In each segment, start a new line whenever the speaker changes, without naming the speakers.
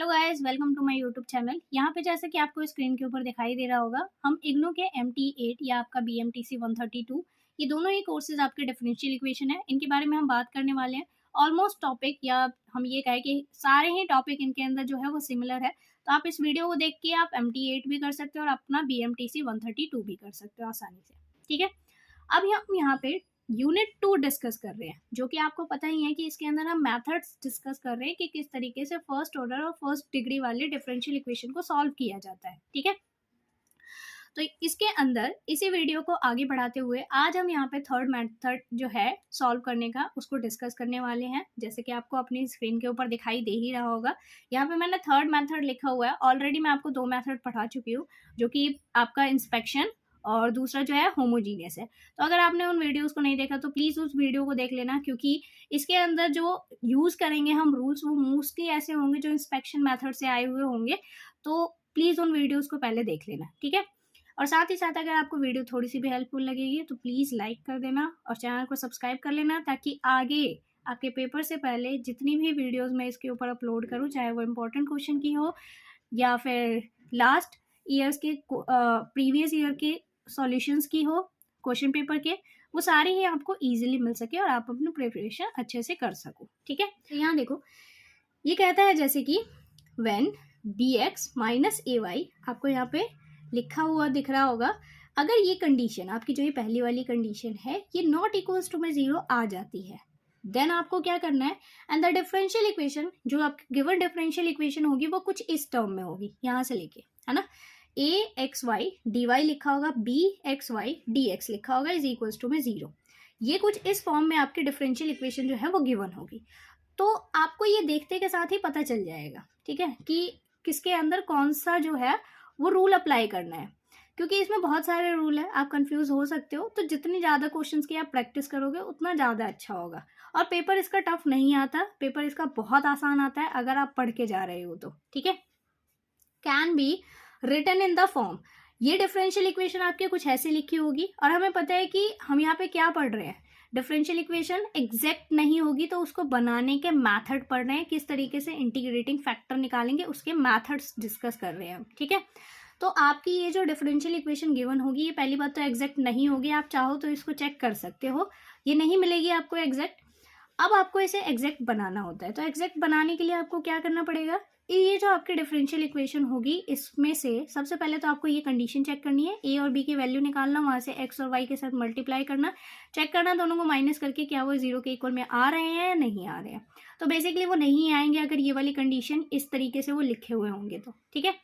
Hello guys, welcome to my YouTube channel. यहाँ पे जैसे कि आपको स्क्रीन के ऊपर दिखाई दे रहा होगा, हम इग्नू के MT8 या आपका BMTC 132 ये दोनों ही कोर्सेज आपके डिफरेंशियल इक्वेशन है, इनके बारे में हम बात करने वाले हैं। ऑलमोस्ट टॉपिक या हम ये कहें कि सारे ही टॉपिक इनके अंदर जो है वो सिमिलर है। तो आप इस वीडियो को देख के आप MT8 भी कर सकते हो और अपना BMTC 132 भी कर सकते हो आसानी से। ठीक है, अब हम यहाँ पे यूनिट 2 डिस्कस कर रहे हैं, जो कि आपको पता ही है कि इसके अंदर हम मेथड्स डिस्कस कर रहे हैं कि किस तरीके से फर्स्ट ऑर्डर और फर्स्ट डिग्री वाले डिफरेंशियल इक्वेशन को सॉल्व किया जाता है। ठीक है, तो इसके अंदर इसी वीडियो को आगे बढ़ाते हुए आज हम यहाँ पे थर्ड मेथड जो है सॉल्व करने का उसको डिस्कस करने वाले हैं। जैसे कि आपको अपनी स्क्रीन के ऊपर दिखाई दे ही रहा होगा, यहाँ पे मैंने थर्ड मेथड लिखा हुआ है। ऑलरेडी मैं आपको 2 मेथड पढ़ा चुकी हूँ, जो कि आपका इंस्पेक्शन और दूसरा जो है होमोजीनियस है। तो अगर आपने उन वीडियोस को नहीं देखा तो प्लीज़ उस वीडियो को देख लेना, क्योंकि इसके अंदर जो यूज़ करेंगे हम रूल्स वो मोस्टली ऐसे होंगे जो इंस्पेक्शन मेथड से आए हुए होंगे। तो प्लीज़ उन वीडियोस को पहले देख लेना, ठीक है। और साथ ही साथ अगर आपको वीडियो थोड़ी सी भी हेल्पफुल लगेगी तो प्लीज़ लाइक कर देना और चैनल को सब्सक्राइब कर लेना, ताकि आगे आपके पेपर से पहले जितनी भी वीडियोज़ मैं इसके ऊपर अपलोड करूँ, चाहे वो इम्पोर्टेंट क्वेश्चन की हो या फिर लास्ट ईयर्स के प्रीवियस ईयर के सॉल्यूशंस की हो, क्वेश्चन पेपर के, वो सारे ही आपको इजीली मिल सके और आप अपनी प्रिपरेशन अच्छे से कर सको। ठीक है, तो यहाँ देखो ये कहता है जैसे कि व्हेन bx माइनस ay, आपको यहाँ पे लिखा हुआ दिख रहा होगा, अगर ये कंडीशन आपकी जो ये पहली वाली कंडीशन है ये नॉट इक्वल्स टू में 0 आ जाती है, देन आपको क्या करना है, एंड द डिफरेंशियल इक्वेशन जो आपकी गिवन डिफरेंशियल इक्वेशन होगी वो कुछ इस टर्म में होगी, यहाँ से लेके, है ना, axy dy लिखा होगा, bxy dx लिखा होगा इज इक्वल्स टू में 0। ये कुछ इस फॉर्म में आपकी डिफरेंशियल इक्वेशन जो है वो गिवन होगी। तो आपको ये देखते के साथ ही पता चल जाएगा, ठीक है, कि किसके अंदर कौन सा जो है वो रूल अप्लाई करना है, क्योंकि इसमें बहुत सारे रूल है, आप कंफ्यूज हो सकते हो। तो जितनी ज़्यादा क्वेश्चंस की आप प्रैक्टिस करोगे उतना ज़्यादा अच्छा होगा। और पेपर इसका टफ नहीं आता, पेपर इसका बहुत आसान आता है अगर आप पढ़ के जा रहे हो तो। ठीक है, can be written in the form, ये डिफरेंशियल इक्वेशन आपके कुछ ऐसे लिखी होगी और हमें पता है कि हम यहाँ पे क्या पढ़ रहे हैं, डिफरेंशियल इक्वेशन एग्जैक्ट नहीं होगी तो उसको बनाने के मेथड पढ़ रहे हैं, किस तरीके से इंटीग्रेटिंग फैक्टर निकालेंगे उसके मेथड्स डिस्कस कर रहे हैं हम। ठीक है, तो आपकी ये जो डिफरेंशियल इक्वेशन गिवन होगी ये पहली बात तो एग्जैक्ट नहीं होगी, आप चाहो तो इसको चेक कर सकते हो, ये नहीं मिलेगी आपको एग्जैक्ट। अब आपको इसे एग्जैक्ट बनाना होता है, तो एग्जैक्ट बनाने के लिए आपको क्या करना पड़ेगा, ये जो आपकी डिफरेंशियल इक्वेशन होगी इसमें से सबसे पहले तो आपको ये कंडीशन चेक करनी है, ए और बी की वैल्यू निकालना, वहाँ से एक्स और वाई के साथ मल्टीप्लाई करना, चेक करना दोनों को माइनस करके क्या वो 0 के इक्वल में आ रहे हैं या नहीं आ रहे हैं। तो बेसिकली वो नहीं आएंगे अगर ये वाली कंडीशन इस तरीके से वो लिखे हुए होंगे तो। ठीक है,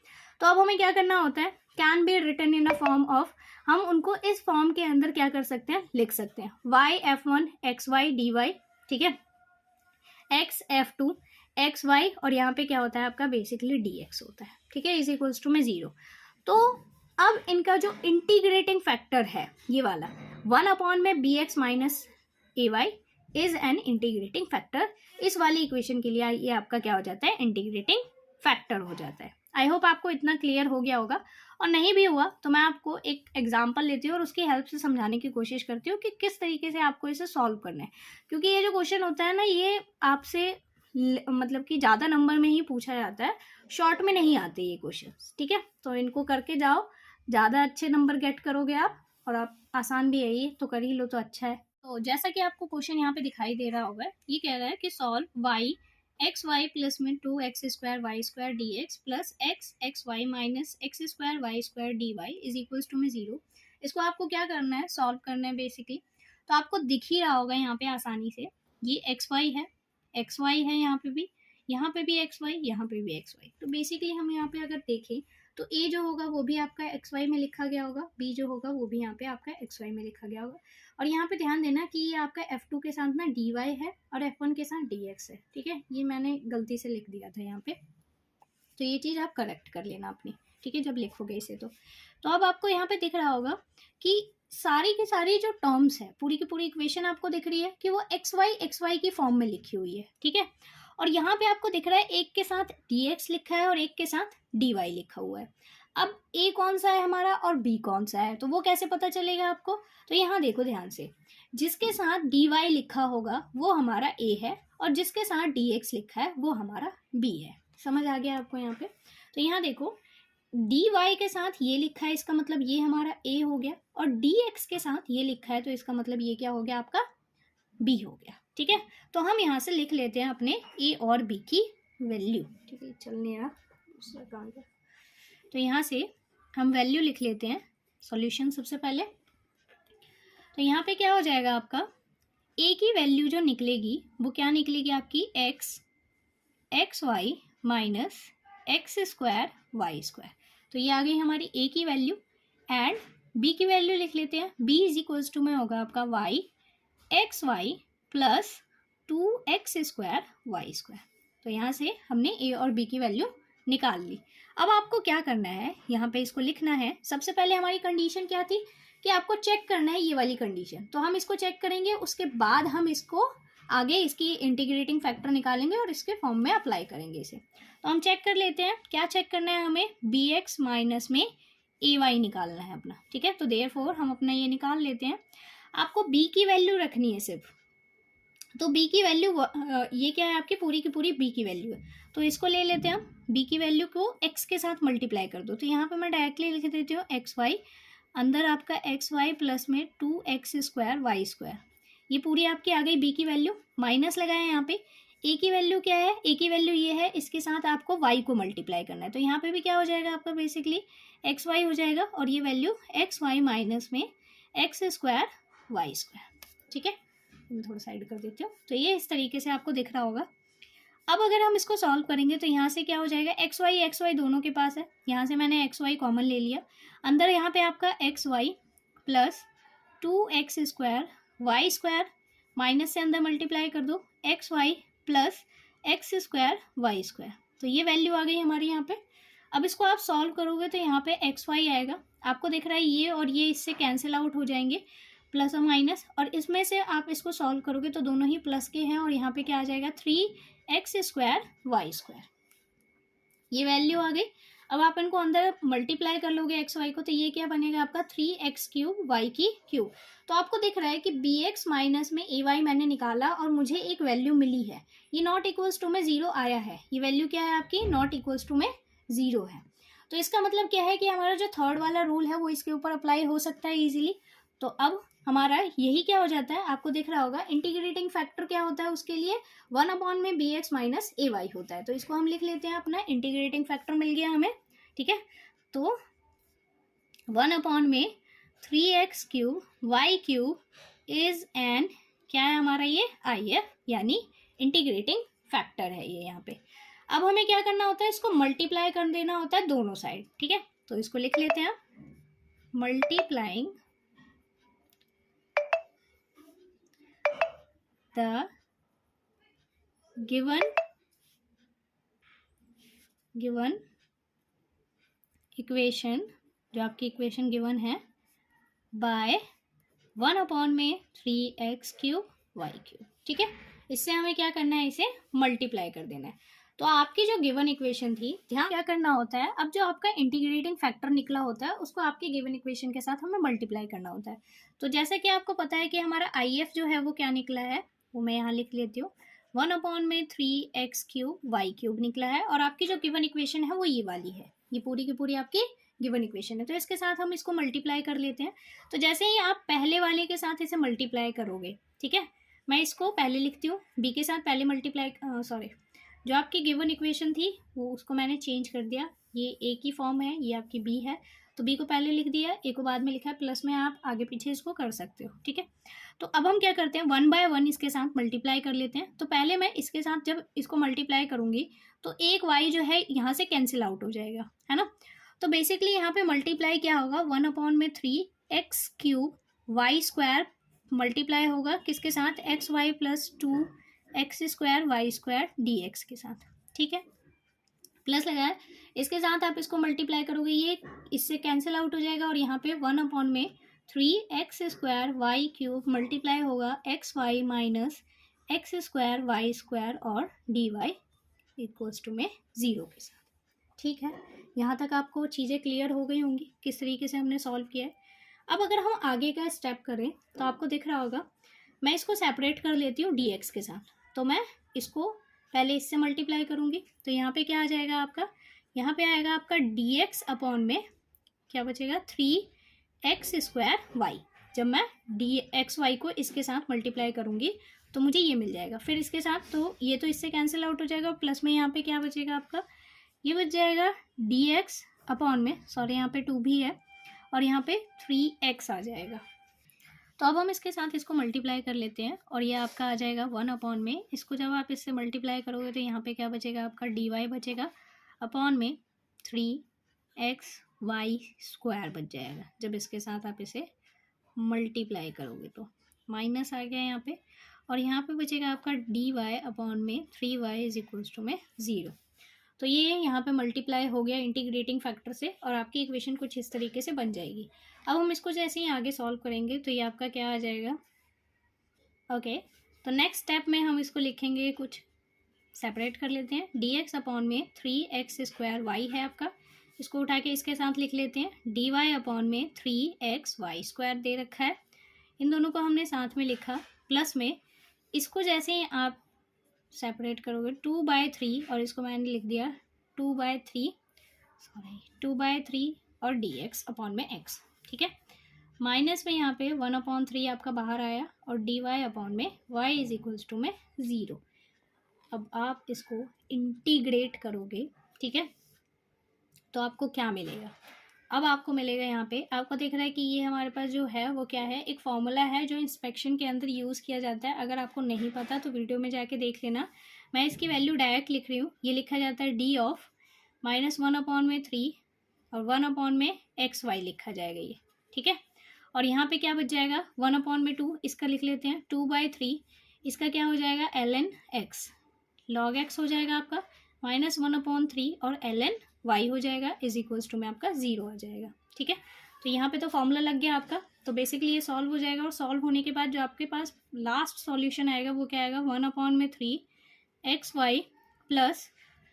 तो अब हमें क्या करना होता है, can be written in a form of, हम उनको इस फॉर्म के अंदर क्या कर सकते हैं, लिख सकते हैं, वाई f1 xy dy, ठीक है, x f2 एक्स वाई, और यहाँ पे क्या होता है आपका बेसिकली dx होता है। ठीक है, इज इक्वल्स टू में 0। तो अब इनका जो इंटीग्रेटिंग फैक्टर है ये वाला 1 में bx minus ay is an integrating factor, इस वाली इक्वेशन के लिए ये आपका क्या हो जाता है, इंटीग्रेटिंग फैक्टर हो जाता है। आई होप आपको इतना क्लियर हो गया होगा, और नहीं भी हुआ तो मैं आपको एक एग्जाम्पल लेती हूँ और उसकी हेल्प से समझाने की कोशिश करती हूँ कि किस तरीके से आपको इसे सॉल्व करना है, क्योंकि ये जो क्वेश्चन होता है ना ये आपसे मतलब कि ज़्यादा नंबर में ही पूछा जाता है, शॉर्ट में नहीं आते ये क्वेश्चन। ठीक है, तो इनको करके जाओ, ज़्यादा अच्छे नंबर गेट करोगे आप, और आप आसान भी है ये तो कर ही लो तो अच्छा है। तो जैसा कि आपको क्वेश्चन यहाँ पे दिखाई दे रहा होगा, ये कह रहा है कि solve y x y plus में 2x² y square dx plus x y minus x² y square dy is equals to में 0। इसको आपको क्या करना है, सॉल्व करना है बेसिकली। तो आपको दिख ही रहा होगा यहाँ पे आसानी से, ये xy है, xy है यहाँ पे भी xy, यहाँ पे भी xy। तो बेसिकली हम यहाँ पे अगर देखें तो a जो होगा वो भी आपका xy में लिखा गया होगा, b जो होगा वो भी यहाँ पे आपका xy में लिखा गया होगा। और यहाँ पे ध्यान देना कि ये आपका f2 के साथ ना dy है और f1 के साथ dx है। ठीक है, ये मैंने गलती से लिख दिया था यहाँ पे, तो ये चीज़ आप करेक्ट कर लेना अपनी। ठीक है, जब लिखोगे इसे तो अब आपको यहाँ पे दिख रहा होगा कि सारी की सारी जो टर्म्स है, पूरी की पूरी इक्वेशन आपको दिख रही है कि वो xy की फॉर्म में लिखी हुई है। ठीक है, और यहाँ पे आपको दिख रहा है एक के साथ dx लिखा है और एक के साथ dy लिखा हुआ है। अब a कौन सा है हमारा और b कौन सा है, तो वो कैसे पता चलेगा आपको, तो यहाँ देखो ध्यान से, जिसके साथ dy लिखा होगा वो हमारा a है और जिसके साथ dx लिखा है वो हमारा b है। समझ आ गया आपको यहाँ पे? तो यहाँ देखो डी वाई के साथ ये लिखा है, इसका मतलब ये हमारा ए हो गया, और डी एक्स के साथ ये लिखा है तो इसका मतलब ये क्या हो गया आपका बी हो गया। ठीक है, तो हम यहाँ से लिख लेते हैं अपने ए और बी की वैल्यू। ठीक है, चलने रहा दूसरा काम का। तो यहाँ से हम वैल्यू लिख लेते हैं सॉल्यूशन सबसे पहले। तो यहाँ पे क्या हो जाएगा आपका ए की वैल्यू जो निकलेगी वो क्या निकलेगी आपकी x Y minus x square Y square. तो ये आ गई हमारी ए की वैल्यू। एंड बी की वैल्यू लिख लेते हैं, बी इज इक्वल्स टू में होगा आपका y x y plus 2x square Y square. तो यहाँ से हमने ए और बी की वैल्यू निकाल ली। अब आपको क्या करना है, यहाँ पे इसको लिखना है। सबसे पहले हमारी कंडीशन क्या थी कि आपको चेक करना है ये वाली कंडीशन, तो हम इसको चेक करेंगे, उसके बाद हम इसको आगे इसकी इंटीग्रेटिंग फैक्टर निकालेंगे और इसके फॉर्म में अप्लाई करेंगे इसे। तो हम चेक कर लेते हैं क्या चेक करना है हमें, बी एक्स माइनस में ए वाई निकालना है अपना। ठीक है, तो देयरफॉर हम अपना ये निकाल लेते हैं। आपको बी की वैल्यू रखनी है सिर्फ, तो बी की वैल्यू ये क्या है आपकी पूरी की पूरी बी की वैल्यू है। तो इसको ले लेते हैं हम, बी की वैल्यू को एक्स के साथ मल्टीप्लाई कर दो। तो यहाँ पे मैं डायरेक्टली लिख देती हूँ एक्स वाई, अंदर आपका एक्स वाई प्लस में 2x स्क्वायर वाई स्क्वायर। ये पूरी आपकी आ गई बी की वैल्यू। माइनस लगाए यहाँ पे ए की वैल्यू क्या है, ए की वैल्यू ये है, इसके साथ आपको वाई को मल्टीप्लाई करना है। तो यहाँ पे भी क्या हो जाएगा आपका बेसिकली एक्स वाई हो जाएगा, और ये वैल्यू एक्स वाई माइनस में एक्स स्क्वायर वाई स्क्वायर। ठीक है, थोड़ा साइड कर देती हूँ। तो ये इस तरीके से आपको दिख रहा होगा। अब अगर हम इसको सॉल्व करेंगे तो यहाँ से क्या हो जाएगा, एक्स वाई दोनों के पास है, यहाँ से मैंने एक्स वाई कॉमन ले लिया। अंदर यहाँ पे आपका x y plus 2x square Y square, minus से अंदर मल्टीप्लाई कर दो x y plus x square Y square. तो ये वैल्यू आ गई हमारी यहाँ पे। अब इसको आप सॉल्व करोगे तो यहाँ पे एक्स वाई आएगा, आपको दिख रहा है ये और ये इससे कैंसिल आउट हो जाएंगे, प्लस और माइनस, और इसमें से आप इसको सॉल्व करोगे तो दोनों ही प्लस के हैं, और यहाँ पे क्या आ जाएगा 3x स्क्वायर वाई स्क्वायर। ये वैल्यू आ गई। अब आप इनको अंदर मल्टीप्लाई कर लोगे एक्स वाई को, तो ये क्या बनेगा आपका 3x क्यूब वाई की क्यूब। तो आपको दिख रहा है कि बी एक्स माइनस में ए वाई मैंने निकाला और मुझे एक वैल्यू मिली है, ये नॉट इक्वल्स टू में 0 आया है। ये वैल्यू क्या है आपकी, नॉट इक्वल्स टू में 0 है। तो इसका मतलब क्या है कि हमारा जो थर्ड वाला रूल है वो इसके ऊपर अप्लाई हो सकता है ईजिली। तो अब हमारा यही क्या हो जाता है, आपको दिख रहा होगा इंटीग्रेटिंग फैक्टर क्या होता है उसके लिए 1 में बी एक्स माइनस ए वाई होता है। तो इसको हम लिख लेते हैं, अपना इंटीग्रेटिंग फैक्टर मिल गया हमें। ठीक है, तो 1 में 3x cube y cube is an क्या है हमारा ये IF, यानी इंटीग्रेटिंग फैक्टर है ये यहाँ पे। अब हमें क्या करना होता है, इसको मल्टीप्लाई कर देना होता है दोनों साइड। ठीक है, तो इसको लिख लेते हैं मल्टीप्लाइंग the given इक्वेशन, जो आपकी इक्वेशन गिवन है, बाय 1 में 3x क्यूब वाई क्यूब। ठीक है, इससे हमें क्या करना है, इसे मल्टीप्लाई कर देना है। तो आपकी जो गिवन इक्वेशन थी, ध्यान क्या करना होता है, अब जो आपका इंटीग्रेटिंग फैक्टर निकला होता है उसको आपकी गिवन इक्वेशन के साथ हमें मल्टीप्लाई करना होता है। तो जैसे कि आपको पता है कि हमारा IF जो है वो क्या निकला है, वो मैं यहाँ लिख लेती हूँ, 1 में 3x क्यूब वाई क्यूब निकला है, और आपकी जो गिवन इक्वेशन है वो ये वाली है, ये पूरी की पूरी आपकी गिवन इक्वेशन है। तो इसके साथ हम इसको मल्टीप्लाई कर लेते हैं। तो जैसे ही आप पहले वाले के साथ इसे मल्टीप्लाई करोगे, ठीक है, मैं इसको पहले लिखती हूँ, बी के साथ पहले मल्टीप्लाई, सॉरी, जो आपकी गिवन इक्वेशन थी वो उसको मैंने चेंज कर दिया, ये ए की फॉर्म है, ये आपकी बी है, तो बी को पहले लिख दिया, ए को बाद में लिखा है, प्लस में आप आगे पीछे इसको कर सकते हो। ठीक है, तो अब हम क्या करते हैं, 1 बाय 1 इसके साथ मल्टीप्लाई कर लेते हैं। तो पहले मैं इसके साथ जब इसको मल्टीप्लाई करूँगी तो एक वाई जो है यहाँ से कैंसिल आउट हो जाएगा, है ना। तो बेसिकली यहाँ पे मल्टीप्लाई क्या होगा, 1 में 3x cube Y square multiply होगा किसके साथ, x y plus 2x square Y square dx के साथ। ठीक है, प्लस लगाया, इसके साथ आप इसको मल्टीप्लाई करोगे, ये इससे कैंसिल आउट हो जाएगा, और यहाँ पे 1 में 3x square Y cube multiply होगा X Y minus x square Y square और dy इक्वल्स टू में 0 के साथ। ठीक है, यहाँ तक आपको चीज़ें क्लियर हो गई होंगी किस तरीके से हमने सॉल्व किया है। अब अगर हम आगे का स्टेप करें तो आपको दिख रहा होगा, मैं इसको सेपरेट कर लेती हूँ dx के साथ। तो मैं इसको पहले इससे मल्टीप्लाई करूँगी तो यहाँ पे क्या आ जाएगा आपका, यहाँ पे आएगा आपका dx अपॉन में क्या बचेगा 3x² y। जब मैं dxy को इसके साथ मल्टीप्लाई करूँगी तो मुझे ये मिल जाएगा। फिर इसके साथ तो ये तो इससे कैंसिल आउट हो जाएगा, प्लस में यहाँ पे क्या बचेगा आपका, ये बच जाएगा dx अपॉन में, सॉरी यहाँ पे 2 भी है और यहाँ पे 3x आ जाएगा। तो अब हम इसके साथ इसको मल्टीप्लाई कर लेते हैं और ये आपका आ जाएगा 1 अपॉन में, इसको जब आप इससे मल्टीप्लाई करोगे तो यहाँ पे क्या बचेगा आपका dy बचेगा अपॉन में 3xy² बच जाएगा। जब इसके साथ आप इसे मल्टीप्लाई करोगे तो माइनस आ गया यहाँ पे, और यहाँ पे बचेगा आपका dy अपॉन में 3y इज इक्वल्स टू में 0। तो ये यहाँ पे मल्टीप्लाई हो गया इंटीग्रेटिंग फैक्टर से और आपकी इक्वेशन कुछ इस तरीके से बन जाएगी। अब हम इसको जैसे ही आगे सॉल्व करेंगे तो ये आपका क्या आ जाएगा, ओके। तो नेक्स्ट स्टेप में हम इसको लिखेंगे, कुछ सेपरेट कर लेते हैं। dx अपॉन में 3x² y है आपका, इसको उठा के इसके साथ लिख लेते हैं। dy अपॉन में 3xy² दे रखा है, इन दोनों को हमने साथ में लिखा, प्लस में इसको जैसे ही आप सेपरेट करोगे 2/3 और इसको मैंने लिख दिया 2/3 और dx अपॉन में x, ठीक है। माइनस में यहाँ पे 1/3 आपका बाहर आया और dy अपॉन में y इज इक्वल्स टू में 0। अब आप इसको इंटीग्रेट करोगे, ठीक है, तो आपको क्या मिलेगा, अब आपको मिलेगा यहाँ पे, आपको दिख रहा है कि ये हमारे पास जो है वो क्या है, एक फॉर्मूला है जो इंस्पेक्शन के अंदर यूज़ किया जाता है। अगर आपको नहीं पता तो वीडियो में जाके देख लेना, मैं इसकी वैल्यू डायरेक्ट लिख रही हूँ। ये लिखा जाता है d ऑफ -1/3 और 1/xy लिखा जाएगा ये, ठीक है। और यहाँ पे क्या बच जाएगा 1/2, इसका लिख लेते हैं 2/3, इसका क्या हो जाएगा ln x, log x हो जाएगा आपका -1/3 और ln y हो जाएगा इज इक्वल्स टू में आपका 0 आ जाएगा, ठीक है। तो यहाँ पे तो फॉर्मूला लग गया आपका, तो बेसिकली ये सॉल्व हो जाएगा और सॉल्व होने के बाद जो आपके पास लास्ट सॉल्यूशन आएगा वो क्या आएगा 1/3 xy plus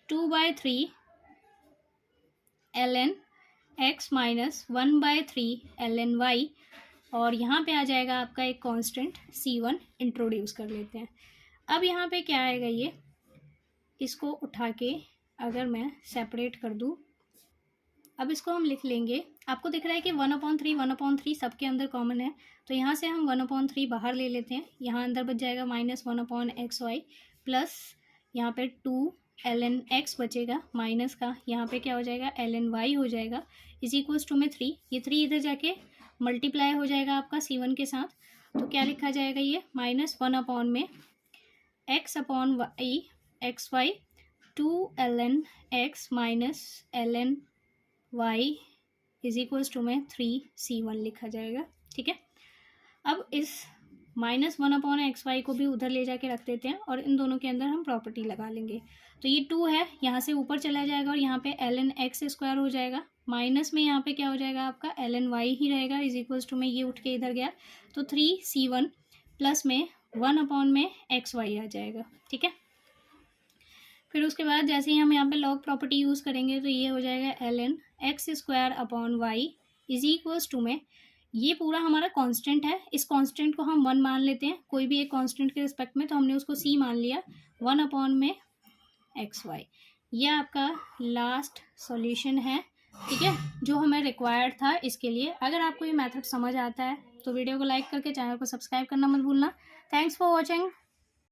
2/3 ln x minus 1/3 ln y, और यहाँ पे आ जाएगा आपका एक कांस्टेंट c1 इंट्रोड्यूस कर लेते हैं। अब यहाँ पे क्या आएगा, ये इसको उठा के अगर मैं सेपरेट कर दूँ, अब इसको हम लिख लेंगे। आपको दिख रहा है कि 1/3 सबके अंदर कॉमन है, तो यहाँ से हम 1/3 बाहर ले लेते हैं, यहाँ अंदर बच जाएगा -1/xy प्लस यहाँ पे 2 ln x बचेगा माइनस का, यहाँ पे क्या हो जाएगा ln y हो जाएगा इज इक्वल्स टू में 3, ये 3 इधर जाके मल्टीप्लाई हो जाएगा आपका c1 के साथ, तो क्या लिखा जाएगा ये -1/x/y 2 ln x minus ln y is equals to में 3c1 लिखा जाएगा, ठीक है। अब इस -1/xy को भी उधर ले जाके रख देते हैं और इन दोनों के अंदर हम प्रॉपर्टी लगा लेंगे। तो ये 2 है, यहाँ से ऊपर चला जाएगा और यहाँ पे ln x² हो जाएगा, माइनस में यहाँ पे क्या हो जाएगा आपका ln y ही रहेगा इज इक्वल्स टू में ये उठ के इधर गया, तो 3c1 प्लस में 1/xy आ जाएगा, ठीक है। फिर उसके बाद जैसे ही हम यहाँ पे लॉग प्रॉपर्टी यूज़ करेंगे तो ये हो जाएगा ln x² y is equals to में, ये पूरा हमारा कांस्टेंट है, इस कांस्टेंट को हम 1 मान लेते हैं, कोई भी एक कांस्टेंट के रिस्पेक्ट में, तो हमने उसको c मान लिया 1/xy। ये आपका लास्ट सॉल्यूशन है, ठीक है, जो हमें रिक्वायर्ड था इसके लिए। अगर आपको ये मेथड समझ आता है तो वीडियो को लाइक करके चैनल को सब्सक्राइब करना मत भूलना। Thanks for watching.